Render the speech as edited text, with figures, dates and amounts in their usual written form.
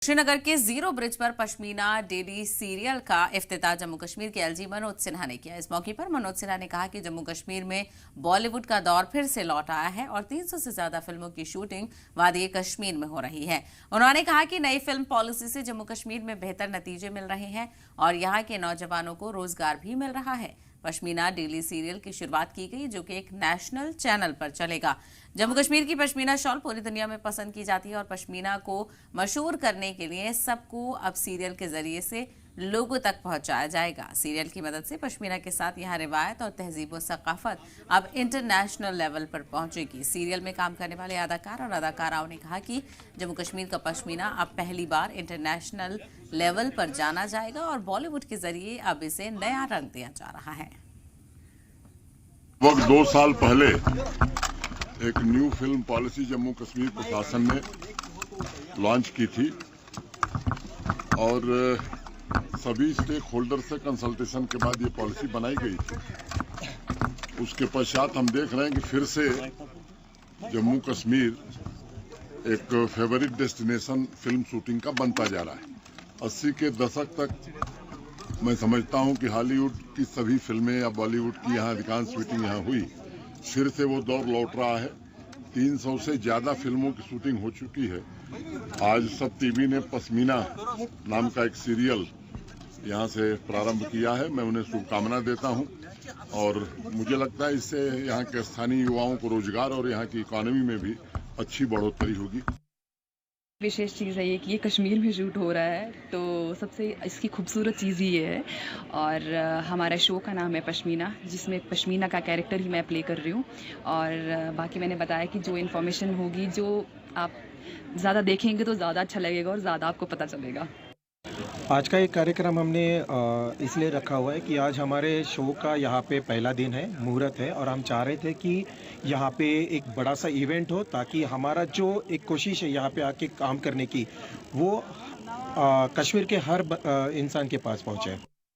श्रीनगर के zero bridge पर pashmina daily serial का इफ्तिताह जम्मू कश्मीर के एलजी मनोज सिन्हा ने किया। इस मौके पर मनोज सिन्हा ने कहा कि जम्मू कश्मीर में बॉलीवुड का दौर फिर से लौट आया है और 300 से ज्यादा फिल्मों की शूटिंग वादी कश्मीर में हो रही है। उन्होंने कहा कि नई फिल्म पॉलिसी से जम्मू कश्मीर में बेहतर नतीजे मिल रहे हैं और यहाँ के नौजवानों को रोजगार भी मिल रहा है। पश्मीना डेली सीरियल की शुरुआत की गई जो कि एक नेशनल चैनल पर चलेगा। जम्मू कश्मीर की पश्मीना शॉल पूरी दुनिया में पसंद की जाती है और पश्मीना को मशहूर करने के लिए सबको अब सीरियल के जरिए से लोगों तक पहुंचाया जाएगा। सीरियल की मदद से पश्मीना के साथ यहाँ रिवायत और तहजीब और सकाफत अब इंटरनेशनल लेवल पर पहुंचेगी। सीरियल में काम करने वाले अदाकार और अदाकाराओं ने कहा कि जम्मू कश्मीर का पश्मीना अब पहली बार इंटरनेशनल लेवल पर जाना जाएगा और बॉलीवुड के जरिए अब इसे नया रंग दिया जा रहा है। लगभग 2 साल पहले एक new film policy Jammu Kashmir प्रशासन ने लॉन्च की थी और सभी स्टेक होल्डर से कंसल्टेशन के बाद ये पॉलिसी बनाई गई थी। उसके पश्चात हम देख रहे हैं कि फिर से जम्मू कश्मीर एक फेवरेट डेस्टिनेशन फिल्म शूटिंग का बनता जा रहा है। 80 के दशक तक मैं समझता हूं कि हॉलीवुड की सभी फिल्में या बॉलीवुड की यहाँ अधिकांश शूटिंग यहाँ हुई। फिर से वो दौर लौट रहा है। 300 से ज्यादा फिल्मों की शूटिंग हो चुकी है। आज सब टीवी ने पश्मीना नाम का एक सीरियल यहाँ से प्रारंभ किया है। मैं उन्हें शुभकामना देता हूँ और मुझे लगता है इससे यहाँ के स्थानीय युवाओं को रोजगार और यहाँ की इकोनॉमी में भी अच्छी बढ़ोतरी होगी। विशेष चीज़ है ये कि ये कश्मीर में शूट हो रहा है, तो सबसे इसकी खूबसूरत चीज़ ये है। और हमारा शो का नाम है पश्मीना, जिसमें पश्मीना का कैरेक्टर ही मैं प्ले कर रही हूँ। और बाकी मैंने बताया कि जो इन्फॉर्मेशन होगी, जो आप ज़्यादा देखेंगे तो ज़्यादा अच्छा लगेगा और ज़्यादा आपको पता चलेगा। आज का एक कार्यक्रम हमने इसलिए रखा हुआ है कि आज हमारे शो का यहाँ पे पहला दिन है, मुहूर्त है और हम चाह रहे थे कि यहाँ पे एक बड़ा सा इवेंट हो ताकि हमारा जो एक कोशिश है यहाँ पे आके काम करने की वो कश्मीर के हर इंसान के पास पहुँचे।